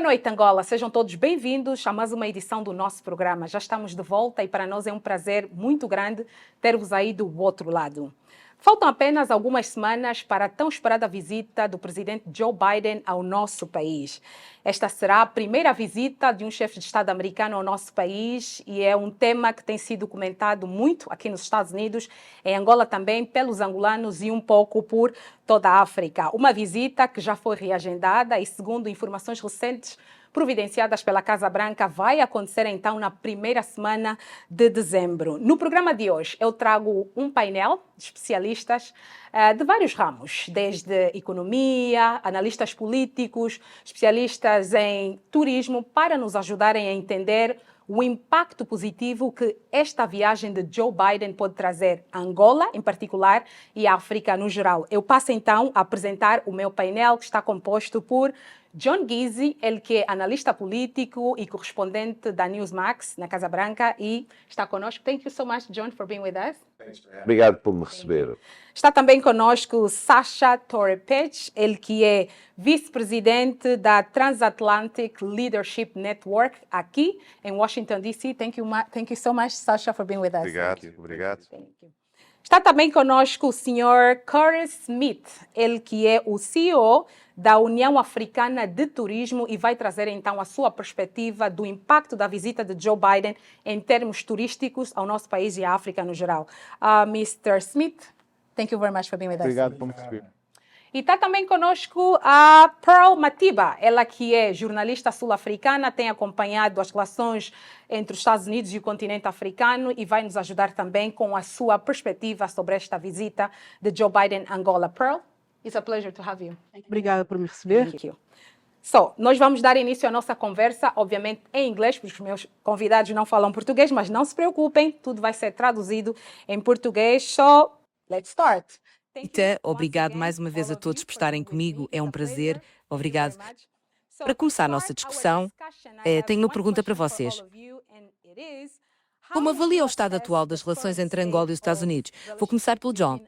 noite, Angola. Sejam todos bem-vindos a mais uma edição do nosso programa. Já estamos de volta e para nós é um prazer muito grande ter-vos aí do outro lado. Faltam apenas algumas semanas para a tão esperada visita do presidente Joe Biden ao nosso país. Esta será a primeira visita de um chefe de Estado americano ao nosso país e é um tema que tem sido comentado muito aqui nos Estados Unidos, em Angola também, pelos angolanos e um pouco por toda a África. Uma visita que já foi reagendada e, segundo informações recentes providenciadas pela Casa Branca, vai acontecer então na primeira semana de dezembro. No programa de hoje eu trago um painel de especialistas de vários ramos, desde economia, analistas políticos, especialistas em turismo, para nos ajudarem a entender o impacto positivo que esta viagem de Joe Biden pode trazer a Angola, em particular, e a África no geral. Eu passo então a apresentar o meu painel, que está composto por John Gizzi, ele que é analista político e correspondente da Newsmax, na Casa Branca, e está conosco. Thank you so much, John, for being with us. Obrigado por me receber. Está também conosco Sasha Torrepech, ele que é vice-presidente da Transatlantic Leadership Network aqui em Washington, D.C. Thank you so much, Sasha, for being with us. Obrigado. Thank you. Está também conosco o Sr. Curtis Smith, ele que é o CEO da União Africana de Turismo e vai trazer então a sua perspectiva do impacto da visita de Joe Biden em termos turísticos ao nosso país e à África no geral. Mr. Smith, thank you very much for being with us. Obrigado por me receber. E está também conosco a Pearl Matiba, ela que é jornalista sul-africana, tem acompanhado as relações entre os Estados Unidos e o continente africano e vai nos ajudar também com a sua perspectiva sobre esta visita de Joe Biden a Angola. Pearl, it's a pleasure to have you. Obrigada por me receber. Thank you. Nós vamos dar início à nossa conversa, obviamente em inglês, porque os meus convidados não falam português, mas não se preocupem, tudo vai ser traduzido em português. So, let's start. Ita, obrigado mais uma vez a todos por estarem comigo, é um prazer, obrigado. Para começar a nossa discussão, tenho uma pergunta para vocês. Como avalia o estado atual das relações entre Angola e os Estados Unidos? Vou começar pelo John.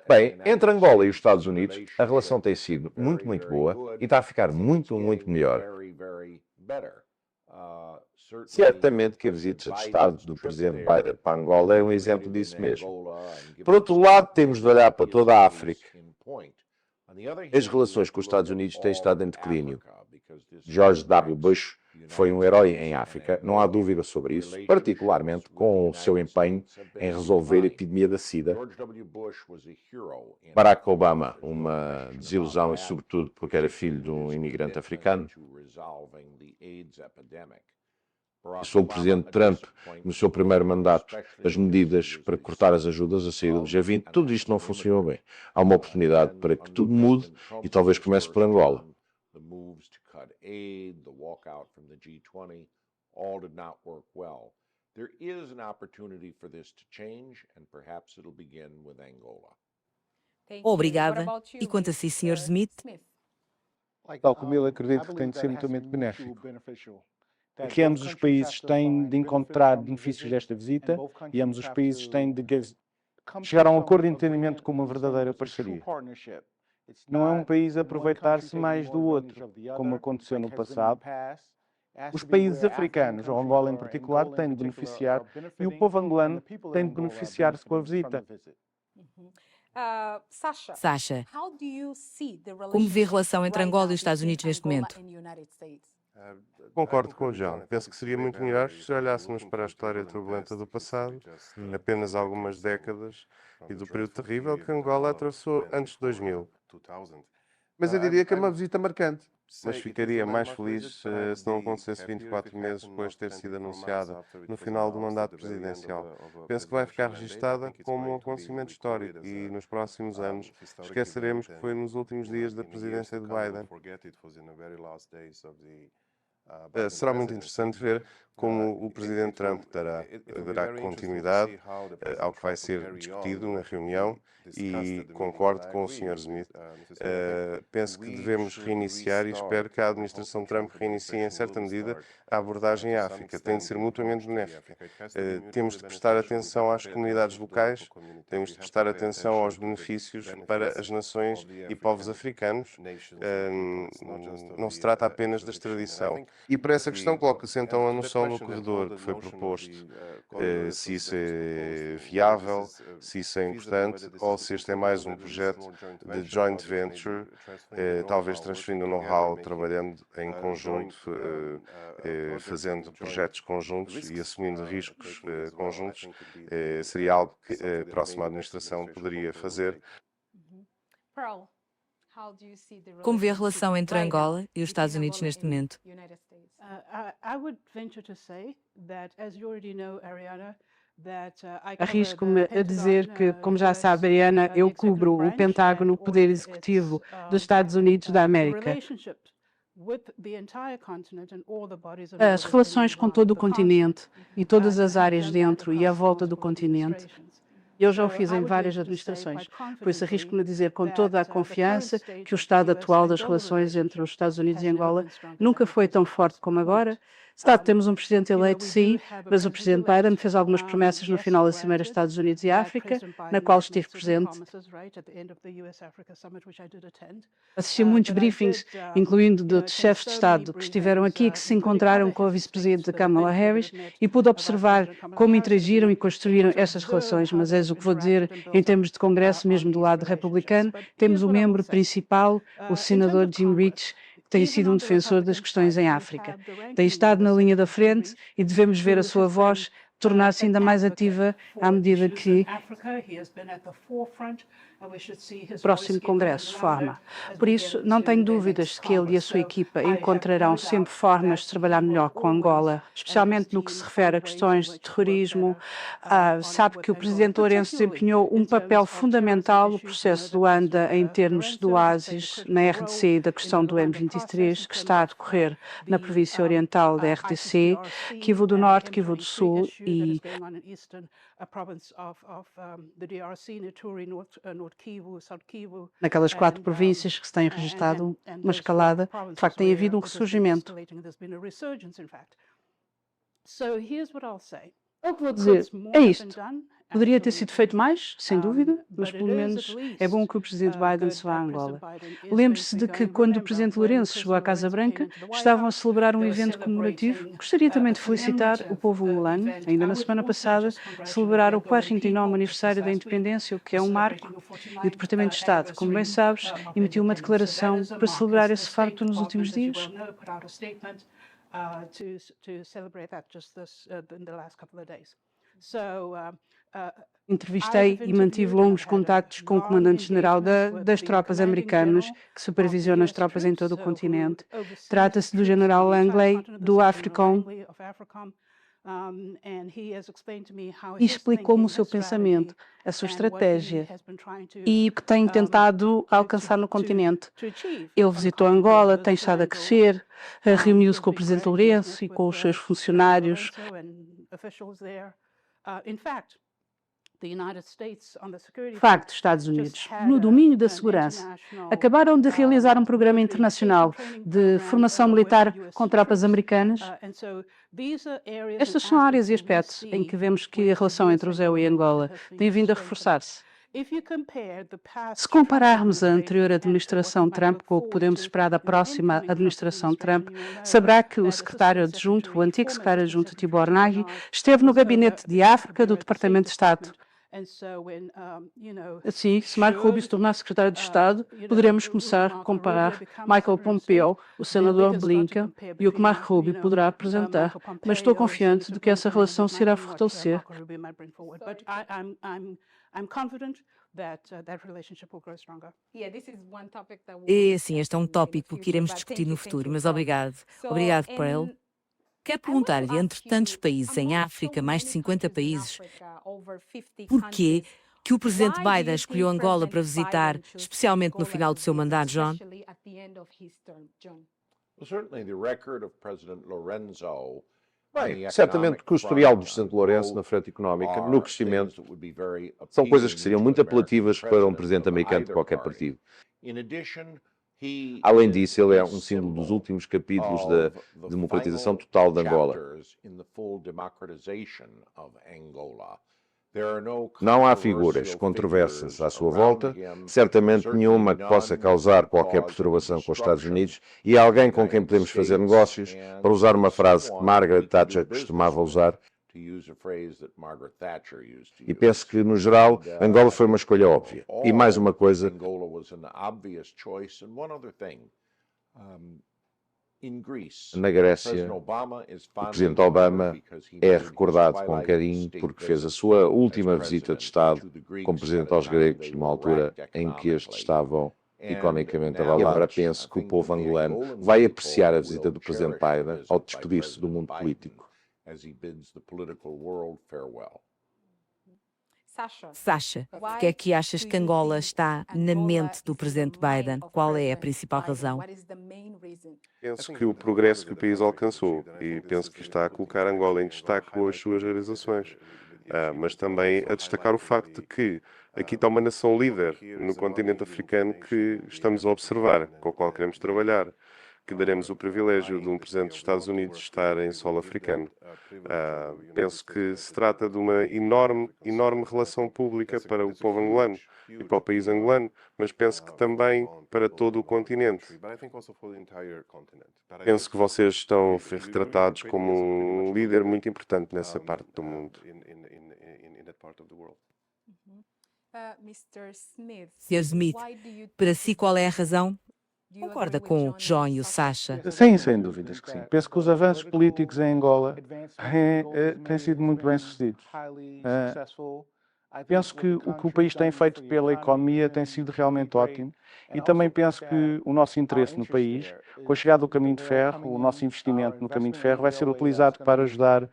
Bem, entre Angola e os Estados Unidos, a relação tem sido muito boa e está a ficar muito melhor. Certamente que a visita de Estado do Presidente Biden para Angola é um exemplo disso mesmo. Por outro lado, temos de olhar para toda a África. As relações com os Estados Unidos têm estado em declínio. George W. Bush foi um herói em África, não há dúvida sobre isso, particularmente com o seu empenho em resolver a epidemia da SIDA. Barack Obama, uma desilusão, e sobretudo porque era filho de um imigrante africano. Sou o presidente Trump, no seu primeiro mandato, as medidas para cortar as ajudas a saída do G20, tudo isto não funcionou bem. Há uma oportunidade para que tudo mude e talvez comece por Angola. Obrigada. E quanto a si, Sr. Smith? Tal como ele, acredito que tem de ser mutuamente benéfico. Que ambos os países têm de encontrar benefícios desta visita e ambos os países têm de chegar a um acordo de entendimento com uma verdadeira parceria. Não é um país aproveitar-se mais do outro, como aconteceu no passado. Os países africanos, ou Angola em particular, têm de beneficiar e o povo angolano tem de beneficiar-se com a visita. Sasha, como vê a relação entre Angola e os Estados Unidos neste momento? Concordo com o John. Penso que seria muito melhor se olhássemos para a história turbulenta do passado, apenas algumas décadas, e do período terrível que Angola atravessou antes de 2000. Mas eu diria que é uma visita marcante. Mas ficaria mais feliz se não acontecesse 24 meses depois de ter sido anunciada no final do mandato presidencial. Penso que vai ficar registada como um acontecimento histórico e nos próximos anos esqueceremos que foi nos últimos dias da presidência de Biden. Será muito interessante ver como o presidente Trump dará continuidade ao que vai ser discutido na reunião e concordo com o Sr. Smith. Penso que devemos reiniciar e espero que a administração Trump reinicie em certa medida a abordagem à África. Tem de ser mutuamente benéfica. Temos de prestar atenção às comunidades locais, temos de prestar atenção aos benefícios para as nações e povos africanos. Não se trata apenas da extradição. E para essa questão coloca-se então a noção do corredor que foi proposto. Se isso é viável, se isso é importante, ou se este é mais um projeto de joint venture, talvez transferindo o know-how, trabalhando em conjunto, fazendo projetos conjuntos e assumindo riscos conjuntos, seria algo que a próxima administração poderia fazer. Como vê a relação entre Angola e os Estados Unidos neste momento? Arrisco-me a dizer que, como já sabe, Ariana, eu cubro o Pentágono, o Poder Executivo dos Estados Unidos da América. As relações com todo o continente e todas as áreas dentro e à volta do continente, eu já o fiz em várias administrações, por isso arrisco-me a dizer com toda a confiança que o estado atual das relações entre os Estados Unidos e Angola nunca foi tão forte como agora. Temos um presidente eleito, sim, mas o presidente Biden fez algumas promessas no final da Cimeira Estados Unidos e África, na qual estive presente. Assisti a muitos briefings, incluindo de chefes de Estado, que estiveram aqui e que se encontraram com a vice-presidente Kamala Harris e pude observar como interagiram e construíram essas relações, mas é o que vou dizer em termos de Congresso, mesmo do lado republicano, temos o membro principal, o senador Jim Rich, que tem sido um defensor das questões em África. Tem estado na linha da frente e devemos ver a sua voz tornar-se ainda mais ativa à medida que o próximo Congresso forma. Por isso, não tenho dúvidas de que ele e a sua equipa encontrarão sempre formas de trabalhar melhor com Angola, especialmente no que se refere a questões de terrorismo. Sabe que o presidente Lourenço desempenhou um papel fundamental no processo de Luanda em termos do oásis na RDC e da questão do M23, que está a decorrer na província oriental da RDC, Kivu do Norte, Kivu do Sul e naquelas 4 províncias que se tem registrado uma escalada, de facto tem havido um ressurgimento. O que vou dizer é isto. Poderia ter sido feito mais, sem dúvida, mas pelo menos é bom que o presidente Biden se vá a Angola. Lembre-se de que quando o presidente Lourenço chegou à Casa Branca, estavam a celebrar um evento comemorativo. Gostaria também de felicitar o povo angolano. Ainda na semana passada, celebrar o 49º aniversário da independência, o que é um marco. E o Departamento de Estado, como bem sabes, emitiu uma declaração para celebrar esse facto nos últimos dias. Entrevistei e mantive longos contactos com o comandante-geral das tropas americanas, que supervisiona as tropas em todo o continente. Trata-se do general Langley, do AFRICOM, e explicou-me o seu pensamento, a sua estratégia e o que tem tentado alcançar no continente. Ele visitou Angola, tem estado a crescer, reuniu-se com o presidente Lourenço e com os seus funcionários. De facto, Estados Unidos, no domínio da segurança, acabaram de realizar um programa internacional de formação militar com tropas americanas. Estas são áreas e aspectos em que vemos que a relação entre o EU e Angola tem vindo a reforçar-se. Se compararmos a anterior administração Trump com o que podemos esperar da próxima administração Trump, saberá que o secretário adjunto, o antigo secretário adjunto Tibor Nagy, esteve no gabinete de África do Departamento de Estado. Assim, se Marco Rubio se tornar secretário de Estado, poderemos começar a comparar Michael Pompeo, o senador Blinken, e o que Marco Rubio poderá apresentar, mas estou confiante de que essa relação se irá fortalecer. E sim, este é um tópico que iremos discutir no futuro, mas obrigado. Obrigado, Pearl. Quero perguntar-lhe, entre tantos países em África, mais de 50 países, porquê que o presidente Biden escolheu Angola para visitar, especialmente no final do seu mandato, John? Bem, certamente que o historial do Presidente Lourenço na frente económica, no crescimento, são coisas que seriam muito apelativas para um Presidente americano de qualquer partido. Além disso, ele é um símbolo dos últimos capítulos da democratização total de Angola. Não há figuras controversas à sua volta, certamente nenhuma que possa causar qualquer perturbação com os Estados Unidos e alguém com quem podemos fazer negócios, para usar uma frase que Margaret Thatcher costumava usar. E penso que, no geral, Angola foi uma escolha óbvia. E mais uma coisa, na Grécia, o Presidente Obama é recordado com carinho porque fez a sua última visita de Estado como Presidente aos gregos, numa altura em que estes estavam economicamente abalados. Agora penso que o povo angolano vai apreciar a visita do Presidente Biden ao despedir-se do mundo político. Sasha, por que é que achas que Angola está na mente do Presidente Biden? Qual é a principal razão? Penso que o progresso que o país alcançou e penso que está a colocar Angola em destaque com as suas realizações, mas também a destacar o facto de que aqui está uma nação líder no continente africano que estamos a observar, com a qual queremos trabalhar, que daremos o privilégio de um Presidente dos Estados Unidos estar em solo africano. Penso que se trata de uma enorme relação pública para o povo angolano e para o país angolano, mas penso que também para todo o continente. Penso que vocês estão retratados como um líder muito importante nessa parte do mundo. Sr. Smith, para si qual é a razão? Concorda com o John e o Sasha? Sim, sem dúvidas que sim. Penso que os avanços políticos em Angola têm sido muito bem-sucedidos. Penso que o que o país tem feito pela economia tem sido realmente ótimo e também penso que o nosso interesse no país, com a chegada do caminho de ferro, o nosso investimento no caminho de ferro vai ser utilizado para ajudar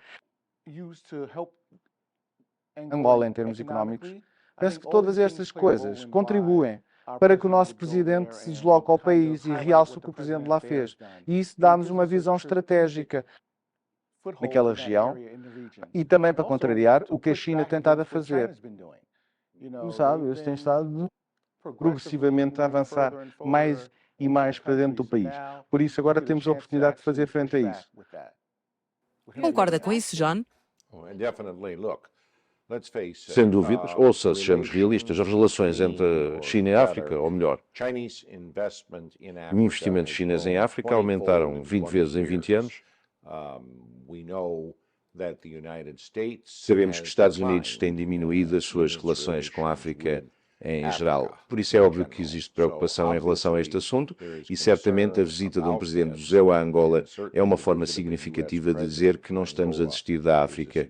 Angola em termos económicos. Penso que todas estas coisas contribuem para que o nosso Presidente se desloque ao país e realce o que o Presidente lá fez. E isso dá-nos uma visão estratégica naquela região e também para contrariar o que a China tem estado a fazer. Como sabe, eles têm estado progressivamente a avançar mais e mais para dentro do país. Por isso agora temos a oportunidade de fazer frente a isso. Concorda com isso, John? Sem dúvidas, ouça, sejamos realistas, as relações entre China e África, ou melhor, o investimento chinês em África aumentaram 20 vezes em 20 anos. Sabemos que os Estados Unidos têm diminuído as suas relações com a África em geral. Por isso é óbvio que existe preocupação em relação a este assunto e certamente a visita de um presidente do ZEU a Angola é uma forma significativa de dizer que não estamos a desistir da África.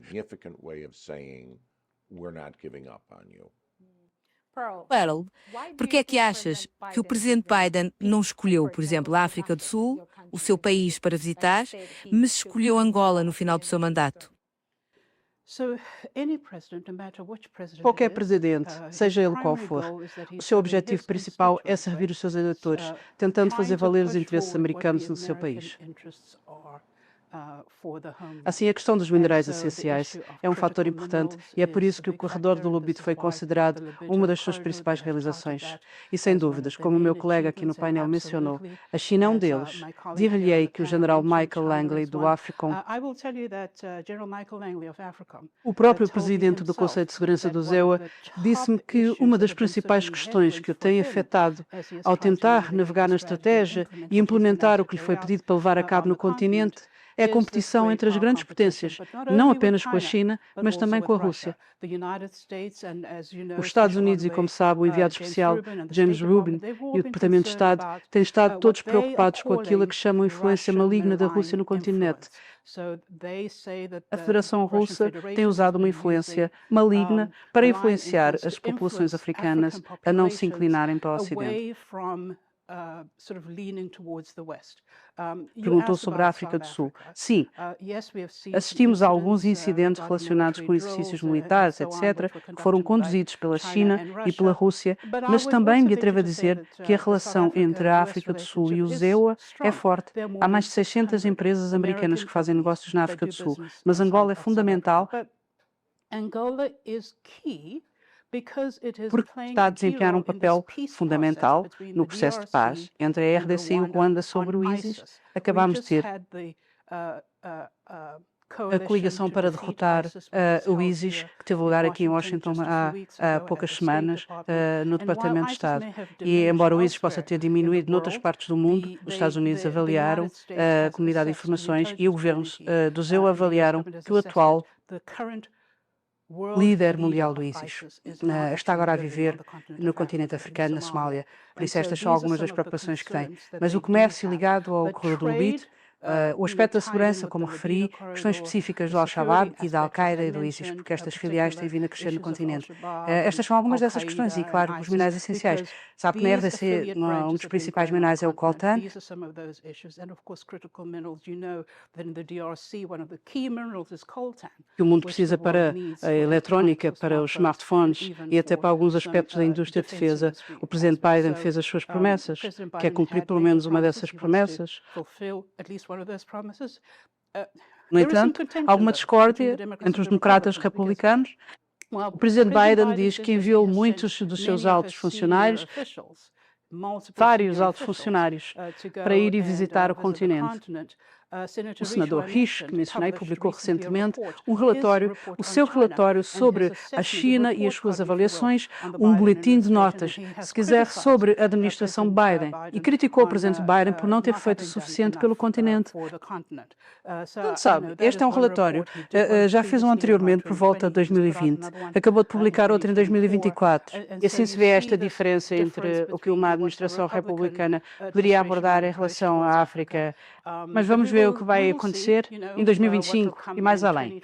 Pearl, por que é que achas que o Presidente Biden não escolheu, por exemplo, a África do Sul, o seu país para visitar, mas escolheu Angola no final do seu mandato? Qualquer presidente, seja ele qual for, o seu objetivo principal é servir os seus eleitores, tentando fazer valer os interesses americanos no seu país. Assim, a questão dos minerais essenciais é um fator importante e é por isso que o corredor do Lubito foi considerado uma das suas principais realizações. E sem dúvidas, como o meu colega aqui no painel mencionou, a China é um deles. Dir-lhe-ei que o general Michael Langley do AFRICOM, o próprio presidente do Conselho de Segurança do ZEUA, disse-me que uma das principais questões que o tem afetado ao tentar navegar na estratégia e implementar o que lhe foi pedido para levar a cabo no continente é a competição entre as grandes potências, não apenas com a China, mas também com a Rússia. Os Estados Unidos e, como sabe, o enviado especial James Rubin e o Departamento de Estado têm estado todos preocupados com aquilo a que chamam influência maligna da Rússia no continente. A Federação Russa tem usado uma influência maligna para influenciar as populações africanas a não se inclinarem para o Ocidente. Perguntou sobre a África do Sul. Sim, assistimos a alguns incidentes relacionados com exercícios militares, etc., que foram conduzidos pela China e pela Rússia, mas também me atrevo a dizer que a relação entre a África do Sul e o ZEUA é forte. Há mais de 600 empresas americanas que fazem negócios na África do Sul, mas Angola é fundamental porque está a desempenhar um papel fundamental no processo de paz entre a RDC e o Ruanda sobre o ISIS. Acabámos de ter a coligação para derrotar o ISIS, que teve lugar aqui em Washington há poucas semanas, no Departamento de Estado. E, embora o ISIS possa ter diminuído noutras partes do mundo, os Estados Unidos avaliaram, a Comunidade de Informações e o governo do ZEU avaliaram que o atual líder mundial do ISIS está agora a viver no continente africano, na Somália. Por isso estas são algumas das preocupações que tem. Mas o comércio ligado ao corredor do Lubid, o aspecto da segurança, como referi, questões específicas do Al-Shabaab e da Al-Qaeda e do ISIS, porque estas filiais têm vindo a crescer no continente. Estas são algumas dessas questões e, claro, os minerais essenciais. Sabe que na RDC um dos principais minerais é o coltan. Que o mundo precisa para a eletrónica, para os smartphones e até para alguns aspectos da indústria de defesa. O presidente Biden fez as suas promessas, quer cumprir pelo menos uma dessas promessas. No entanto, há alguma discórdia entre os democratas e os republicanos. O presidente Biden diz que enviou muitos dos seus altos funcionários, vários altos funcionários, para ir e visitar o continente. O senador Risch, que mencionei, publicou recentemente o seu relatório sobre a China e as suas avaliações, um boletim de notas, se quiser, sobre a administração Biden, e criticou o presidente Biden por não ter feito o suficiente pelo continente. Não sabe, este é um relatório, já fez um anteriormente por volta de 2020, acabou de publicar outro em 2024, e assim se vê esta diferença entre o que uma administração republicana poderia abordar em relação à África. Mas vamos ver o que vai acontecer em 2025 e mais além.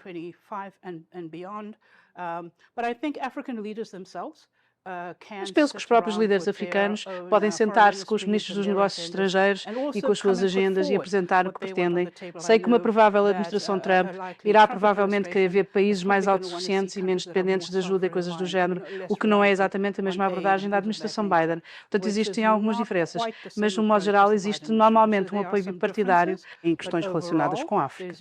Mas penso que os próprios líderes africanos podem sentar-se com os ministros dos negócios estrangeiros e com as suas agendas e apresentar o que pretendem. Sei que uma provável administração Trump irá provavelmente querer ver países mais autossuficientes e menos dependentes de ajuda e coisas do género, o que não é exatamente a mesma abordagem da administração Biden. Portanto, existem algumas diferenças, mas, no modo geral, existe normalmente um apoio bipartidário em questões relacionadas com a África.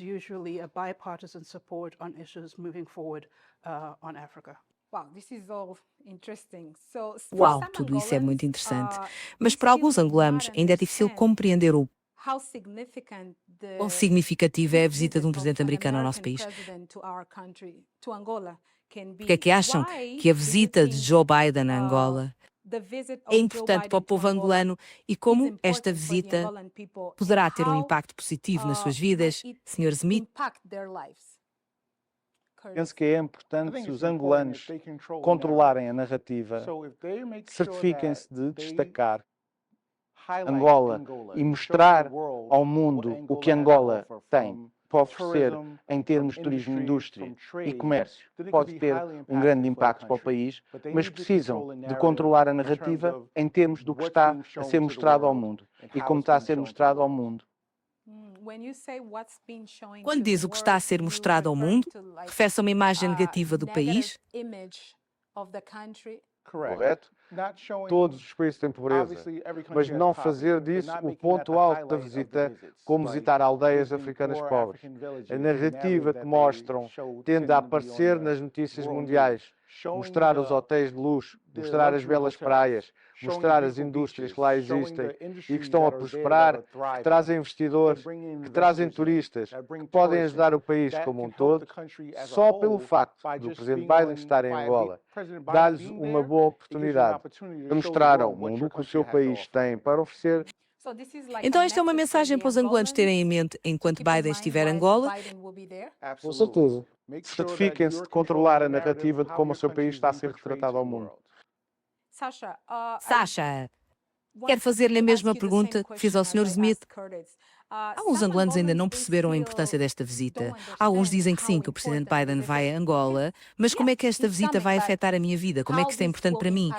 Uau, tudo isso é muito interessante. Mas para alguns angolanos ainda é difícil compreender o quão significativa é a visita de um presidente americano ao nosso país. Porque é que acham que a visita de Joe Biden a Angola é importante para o povo angolano e como esta visita poderá ter um impacto positivo nas suas vidas, Sr. Smith? Penso que é importante se os angolanos controlarem a narrativa, certifiquem-se de destacar Angola e mostrar ao mundo o que Angola tem para oferecer em termos de turismo, indústria e comércio. Pode ter um grande impacto para o país, mas precisam de controlar a narrativa em termos do que está a ser mostrado ao mundo e como está a ser mostrado ao mundo. Quando diz o que está a ser mostrado ao mundo, refere-se a uma imagem negativa do país? Correto? Todos os países têm pobreza, mas não fazer disso o ponto alto da visita, como visitar aldeias africanas pobres. A narrativa que mostram tende a aparecer nas notícias mundiais, mostrar os hotéis de luxo, mostrar as belas praias, mostrar as indústrias que lá existem e que estão a prosperar, que trazem investidores, que trazem turistas, que podem ajudar o país como um todo, só pelo facto do presidente Biden estar em Angola, dá-lhes uma boa oportunidade de mostrar ao mundo o que o seu país tem para oferecer. Então esta é uma mensagem para os angolanos terem em mente enquanto Biden estiver em Angola? Com certeza. Certifiquem-se de controlar a narrativa de como o seu país está a ser retratado ao mundo. Sasha, quero fazer-lhe a mesma pergunta que fiz ao Sr. Smith. Alguns angolanos ainda não perceberam a importância desta visita. Alguns dizem que sim, que o presidente Biden vai a Angola, mas como é que esta visita vai afetar a minha vida? Como é que isto é importante para mim?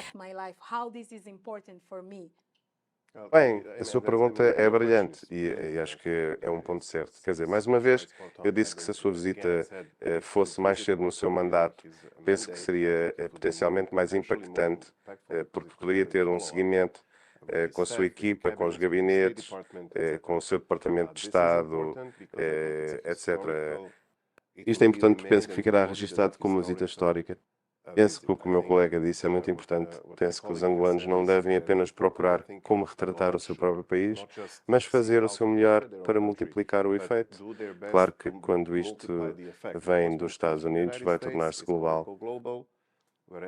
Bem, a sua pergunta é brilhante e acho que é um ponto certo. Quer dizer, mais uma vez, eu disse que se a sua visita fosse mais cedo no seu mandato, penso que seria potencialmente mais impactante, porque poderia ter um seguimento com a sua equipa, com os gabinetes, com o seu Departamento de Estado, etc. Isto é importante porque penso que ficará registado como uma visita histórica. Penso que o que o meu colega disse é muito importante. Penso que os angolanos não devem apenas procurar como retratar o seu próprio país, mas fazer o seu melhor para multiplicar o efeito. Claro que quando isto vem dos Estados Unidos, vai tornar-se global.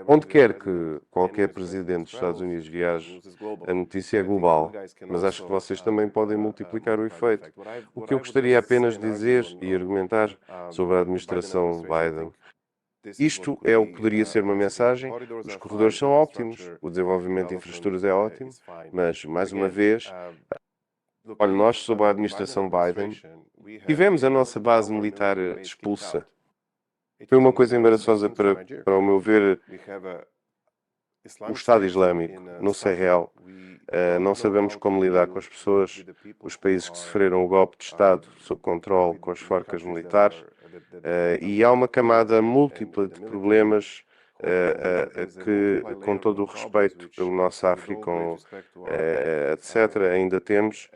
Onde quer que qualquer presidente dos Estados Unidos viaje, a notícia é global, mas acho que vocês também podem multiplicar o efeito. O que eu gostaria apenas de dizer e argumentar sobre a administração Biden. Isto é o que poderia ser uma mensagem. Os corredores são óptimos, o desenvolvimento de infraestruturas é ótimo, mas, mais uma vez, olha, nós, sob a administração Biden, tivemos a nossa base militar expulsa. Foi uma coisa embaraçosa para o meu ver, o Estado Islâmico no Sahel. Não sabemos como lidar com as pessoas, os países que sofreram o golpe de Estado sob controle com as forcas militares. E há uma camada múltipla de problemas que, com todo o respeito pelo nosso África, etc., ainda temos,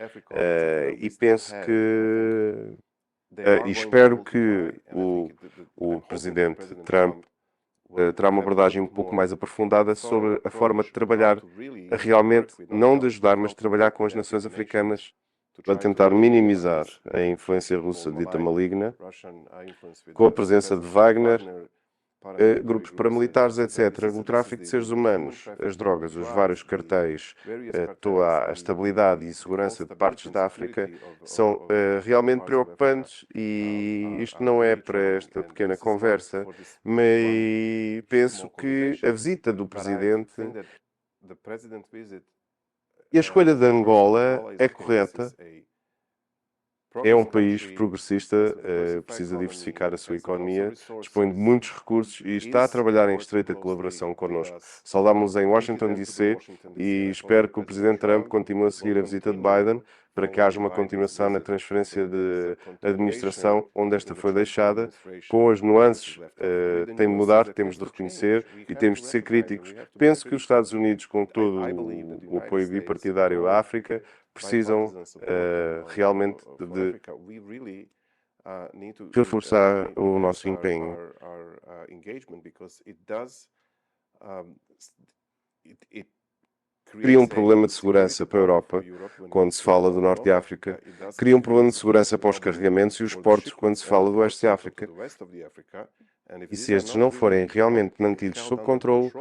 e penso que, e espero que o presidente Trump terá uma abordagem um pouco mais aprofundada sobre a forma de trabalhar, realmente, não de ajudar, mas de trabalhar com as nações africanas para tentar minimizar a influência russa dita maligna, com a presença de Wagner, grupos paramilitares, etc., o tráfico de seres humanos, as drogas, os vários cartéis, toda a estabilidade e segurança de partes da África são realmente preocupantes e isto não é para esta pequena conversa, mas penso que a visita do Presidente e a escolha de Angola é correta. É um país progressista, precisa diversificar a sua economia, dispõe de muitos recursos e está a trabalhar em estreita colaboração connosco. Saudámos-nos em Washington, D.C. e espero que o Presidente Trump continue a seguir a visita de Biden para que haja uma continuação na transferência de administração onde esta foi deixada, com as nuances. Tem de mudar, temos de reconhecer e temos de ser críticos. Penso que os Estados Unidos, com todo o apoio bipartidário à África, precisam realmente de reforçar o nosso empenho. Cria um problema de segurança para a Europa, quando se fala do Norte de África. Cria um problema de segurança para os carregamentos e os portos, quando se fala do Oeste de África. E se estes não forem realmente mantidos sob controle,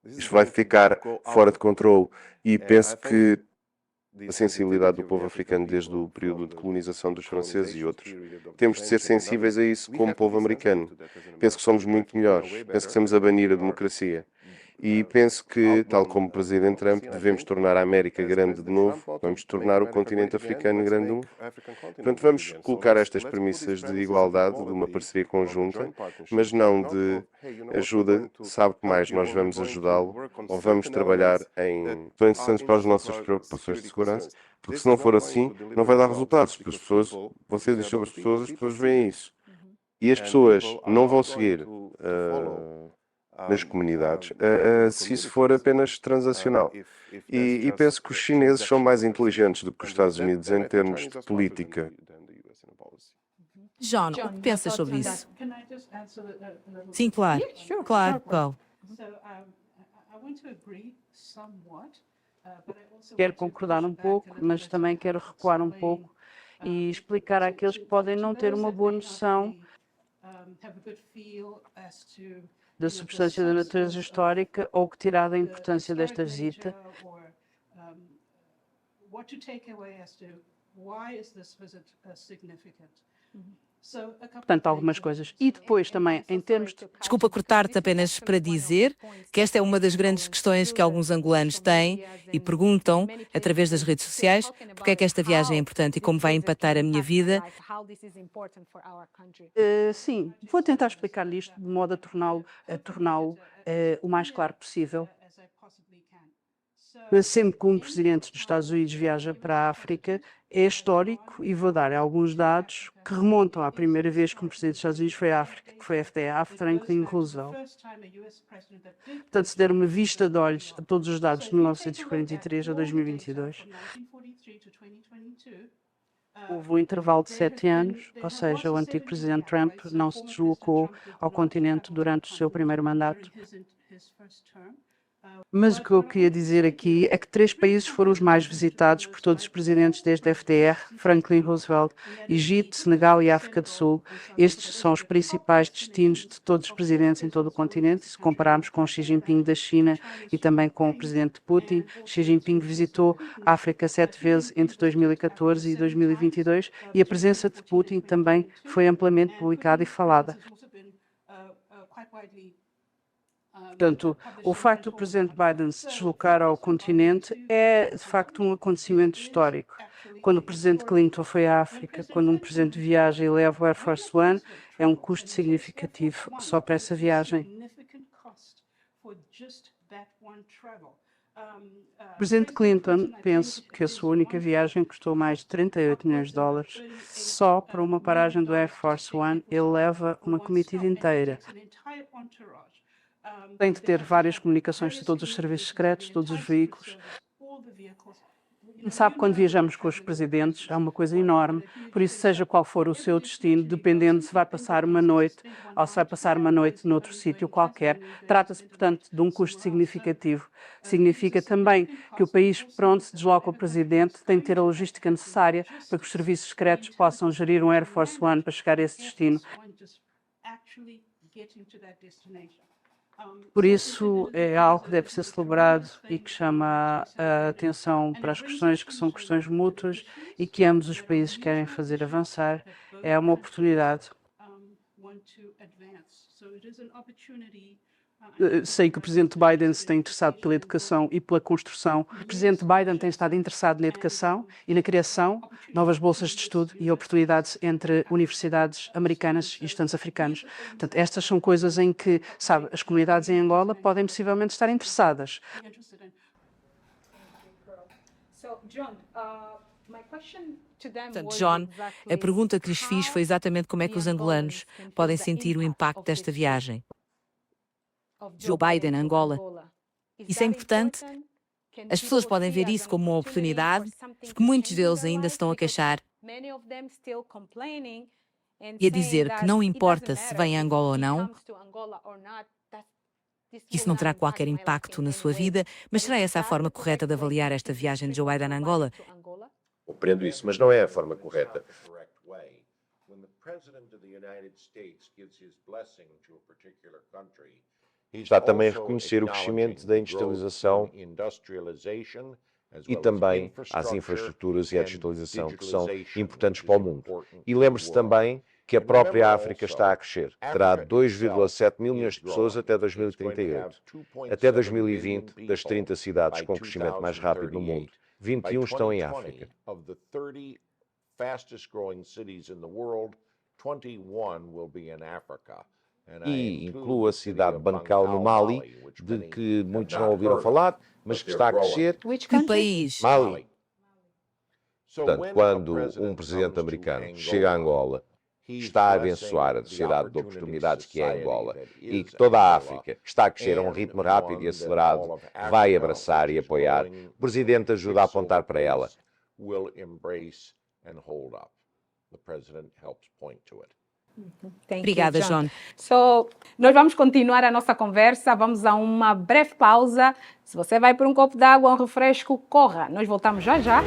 isto vai ficar fora de controle. E penso que a sensibilidade do povo africano desde o período de colonização dos franceses e outros. Temos de ser sensíveis a isso como povo americano. Penso que somos muito melhores. Penso que estamos a banir a democracia. E penso que, tal como o Presidente Trump, devemos tornar a América grande de novo, vamos tornar o continente africano grande de novo. Portanto, vamos colocar estas premissas de igualdade, de uma parceria conjunta, mas não de ajuda, sabe que mais nós vamos ajudá-lo, ou vamos trabalhar em interessantes para as nossas preocupações de segurança, porque se não for assim, não vai dar resultados, porque as pessoas, você diz sobre as pessoas veem isso. E as pessoas não vão seguir nas comunidades, se isso for apenas transacional. E penso que os chineses são mais inteligentes do que os Estados Unidos em termos de política. John, o que pensas sobre isso? Sim, claro. Claro, Paulo. Quero concordar um pouco, mas também quero recuar um pouco e explicar àqueles que podem não ter uma boa noção da substância da natureza histórica ou que tirar da importância desta visita. Portanto, algumas coisas. E depois também, em termos de... Desculpa cortar-te apenas para dizer que esta é uma das grandes questões que alguns angolanos têm e perguntam, através das redes sociais, porque é que esta viagem é importante e como vai impactar a minha vida. Sim, vou tentar explicar-lhe isto de modo a torná-lo o mais claro possível. Sempre que um presidente dos Estados Unidos viaja para a África, é histórico e vou dar alguns dados que remontam à primeira vez que um presidente dos Estados Unidos foi à África, que foi a FDR, Franklin Roosevelt. Portanto, se der uma vista de olhos a todos os dados de 1943 a 2022, houve um intervalo de 7 anos, ou seja, o antigo presidente Trump não se deslocou ao continente durante o seu primeiro mandato. Mas o que eu queria dizer aqui é que 3 países foram os mais visitados por todos os presidentes desde a FDR, Franklin Roosevelt: Egito, Senegal e África do Sul. Estes são os principais destinos de todos os presidentes em todo o continente, se compararmos com Xi Jinping da China e também com o presidente Putin. Xi Jinping visitou a África 7 vezes entre 2014 e 2022 e a presença de Putin também foi amplamente publicada e falada. Portanto, o facto do presidente Biden se deslocar ao continente é, de facto, um acontecimento histórico. Quando o presidente Clinton foi à África, quando um presidente viaja e leva o Air Force One, é um custo significativo só para essa viagem. O presidente Clinton, penso que a sua única viagem custou mais de 38 milhões de dólares. Só para uma paragem do Air Force One, ele leva uma comitiva inteira. Tem de ter várias comunicações de todos os serviços secretos, todos os veículos. Sabe, quando viajamos com os presidentes, é uma coisa enorme. Por isso, seja qual for o seu destino, dependendo se vai passar uma noite ou se vai passar uma noite noutro sítio qualquer, trata-se, portanto, de um custo significativo. Significa também que o país para onde se desloca o presidente tem de ter a logística necessária para que os serviços secretos possam gerir um Air Force One para chegar a esse destino. Por isso, é algo que deve ser celebrado e que chama a atenção para as questões que são questões mútuas e que ambos os países querem fazer avançar. É uma oportunidade. Sei que o presidente Biden se tem interessado pela educação e pela construção. O presidente Biden tem estado interessado na educação e na criação de novas bolsas de estudo e oportunidades entre universidades americanas e estudantes africanos. Portanto, estas são coisas em que, sabe, as comunidades em Angola podem possivelmente estar interessadas. Portanto, John, a pergunta que lhes fiz foi exatamente como é que os angolanos podem sentir o impacto desta viagem. Joe Biden, Angola. Isso é importante. As pessoas podem ver isso como uma oportunidade, porque muitos deles ainda se estão a queixar e a dizer que não importa se vem a Angola ou não, que isso não terá qualquer impacto na sua vida, mas será essa a forma correta de avaliar esta viagem de Joe Biden a Angola? Compreendo isso, mas não é a forma correta. Está também a reconhecer o crescimento da industrialização e também às infraestruturas e à digitalização que são importantes para o mundo. E lembre-se também que a própria África está a crescer. Terá 2,7 mil milhões de pessoas até 2038. Até 2020, das 30 cidades com o crescimento mais rápido no mundo, 21 estão em África. E inclui a cidade de Bancal, no Mali, de que muitos não ouviram falar, mas que está a crescer. Que país? Mali. Portanto, quando um presidente americano chega a Angola, está a abençoar a sociedade de oportunidades que é Angola e que toda a África está a crescer a um ritmo rápido e acelerado, vai abraçar e apoiar. O presidente ajuda a apontar para ela. Obrigada, John. Nós vamos continuar a nossa conversa, vamos a uma breve pausa. Se você vai por um copo d'água, um refresco, corra. Nós voltamos já já.